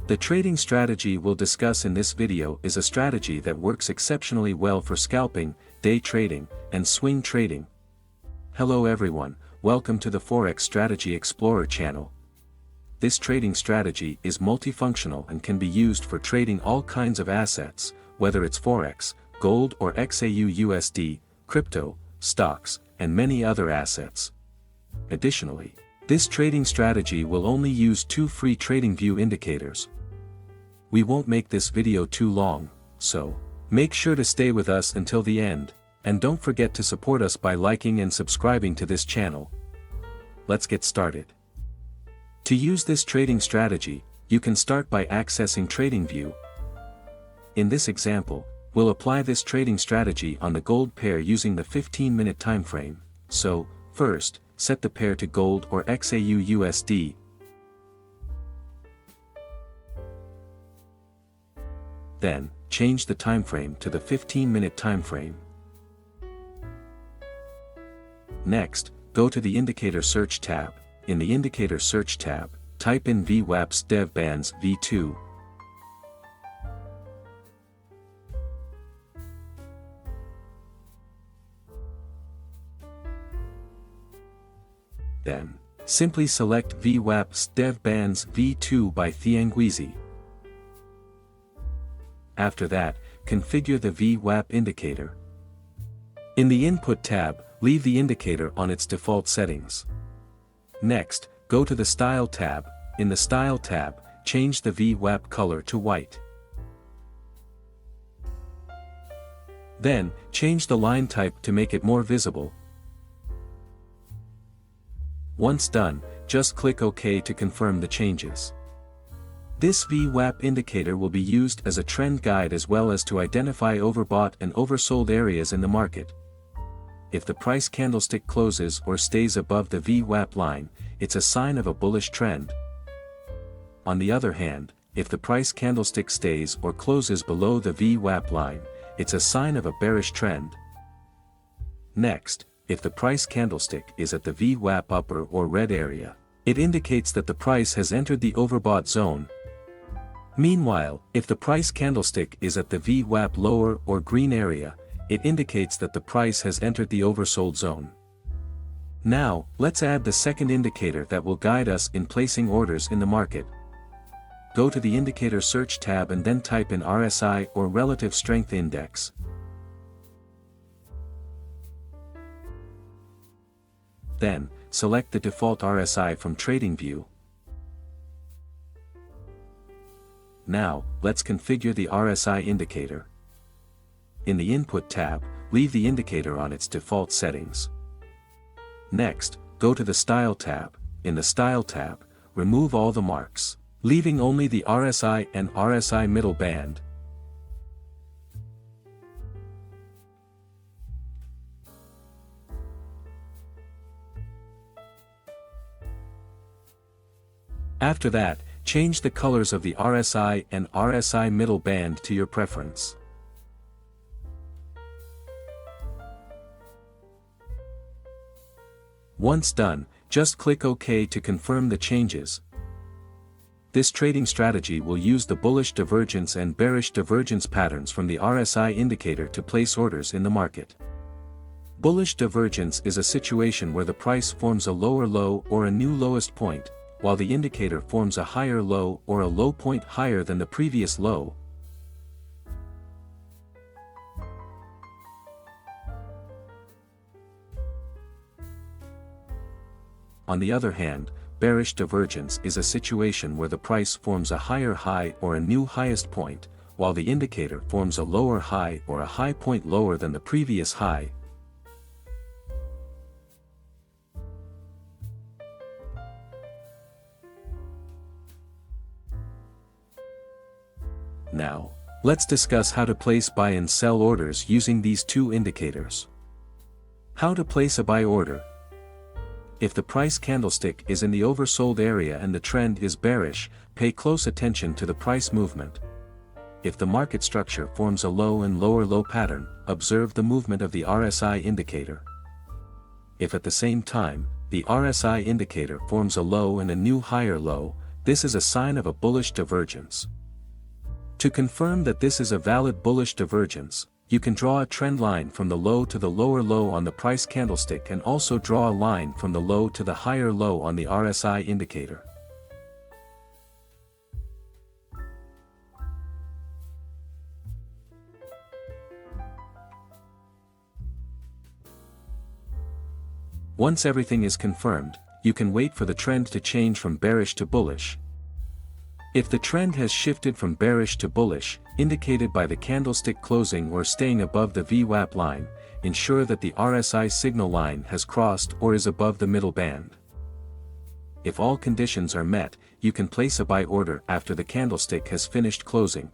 The trading strategy we'll discuss in this video is a strategy that works exceptionally well for scalping, day trading, and swing trading. Hello everyone, welcome to the Forex Strategy Explorer channel. This trading strategy is multifunctional and can be used for trading all kinds of assets, whether it's Forex, gold or xauusd, crypto, stocks, and many other assets. Additionally, this trading strategy will only use 2 free Tradingview indicators. We won't make this video too long, so make sure to stay with us until the end, and don't forget to support us by liking and subscribing to this channel. Let's get started. To use this trading strategy, you can start by accessing Tradingview. In this example, we'll apply this trading strategy on the gold pair using the 15-minute time frame. So, first, set the pair to gold or xauusd. Then, change the time frame to the 15-minute time frame. Next, go to the Indicator Search tab. In the Indicator Search tab, type in Vwap Stdev bands V2. Then, simply select Vwap Stdev bands V2 by Tradingview. After that, configure the Vwap Indicator. In the Input tab, leave the indicator on its default settings. Next, go to the Style tab. In the Style tab, change the Vwap color to white. Then, change the line type to make it more visible. Once done, just click OK to confirm the changes. This Vwap indicator will be used as a trend guide as well as to identify overbought and oversold areas in the market. If the price candlestick closes or stays above the Vwap line, it's a sign of a bullish trend. On the other hand, if the price candlestick stays or closes below the Vwap line, it's a sign of a bearish trend. Next, if the price candlestick is at the Vwap upper or red area, it indicates that the price has entered the overbought zone. Meanwhile, if the price candlestick is at the Vwap lower or green area, it indicates that the price has entered the oversold zone. Now, let's add the second indicator that will guide us in placing orders in the market. Go to the Indicator Search tab and then type in RSI or Relative Strength Index. Then, select the default RSI from Tradingview. Now, let's configure the RSI indicator. In the Input tab, leave the indicator on its default settings. Next, go to the Style tab. In the Style tab, remove all the marks, leaving only the RSI and RSI middle band. After that, change the colors of the RSI and RSI middle band to your preference. Once done, just click OK to confirm the changes. This trading strategy will use the bullish divergence and bearish divergence patterns from the RSI indicator to place orders in the market. Bullish divergence is a situation where the price forms a lower low or a new lowest point, while the indicator forms a higher low or a low point higher than the previous low. On the other hand, bearish divergence is a situation where the price forms a higher high or a new highest point, while the indicator forms a lower high or a high point lower than the previous high. Now, let's discuss how to place buy and sell orders using these 2 indicators. How to place a buy order. If the price candlestick is in the oversold area and the trend is bearish, pay close attention to the price movement. If the market structure forms a low and lower low pattern, observe the movement of the RSI indicator. If at the same time, the RSI indicator forms a low and a new higher low, this is a sign of a bullish divergence. To confirm that this is a valid bullish divergence, you can draw a trend line from the low to the lower low on the price candlestick and also draw a line from the low to the higher low on the RSI indicator. Once everything is confirmed, you can wait for the trend to change from bearish to bullish. If the trend has shifted from bearish to bullish, indicated by the candlestick closing or staying above the VWAP line, ensure that the RSI signal line has crossed or is above the middle band. If all conditions are met, you can place a buy order after the candlestick has finished closing.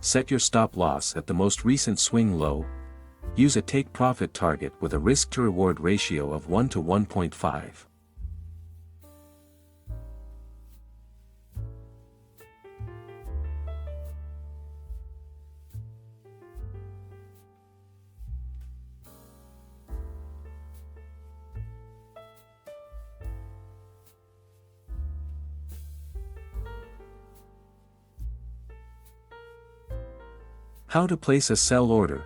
Set your stop loss at the most recent swing low. Use a take-profit target with a risk-to-reward ratio of 1 to 1.5. How to place a sell order.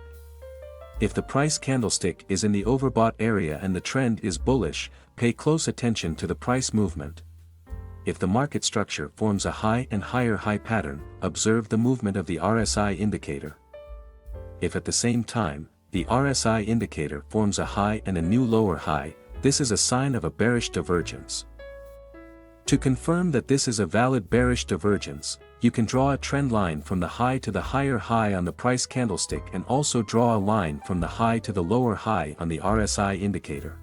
If the price candlestick is in the overbought area and the trend is bullish, pay close attention to the price movement. If the market structure forms a high and higher high pattern, observe the movement of the RSI indicator. If at the same time, the RSI indicator forms a high and a new lower high, this is a sign of a bearish divergence. To confirm that this is a valid bearish divergence, you can draw a trend line from the high to the higher high on the price candlestick and also draw a line from the high to the lower high on the RSI indicator.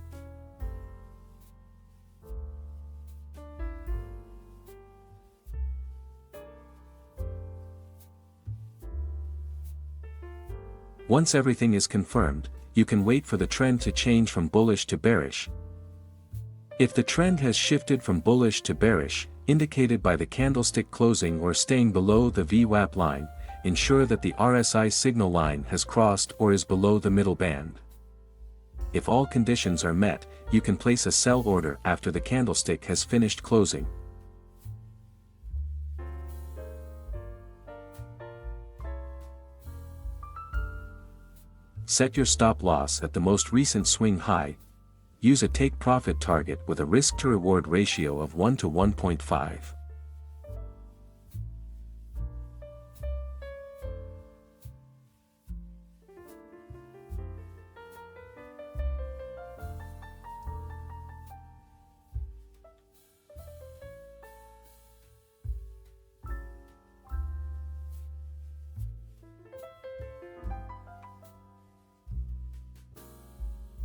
Once everything is confirmed, you can wait for the trend to change from bullish to bearish. If the trend has shifted from bullish to bearish, indicated by the candlestick closing or staying below the VWAP line, ensure that the RSI signal line has crossed or is below the middle band. If all conditions are met, you can place a sell order after the candlestick has finished closing. Set your stop loss at the most recent swing high. Use a take-profit target with a risk-to-reward ratio of 1 to 1.5.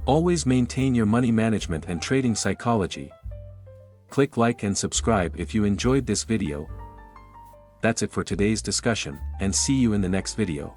Always maintain your money management and trading psychology. Click like and subscribe if you enjoyed this video. That's it for today's discussion, and see you in the next video.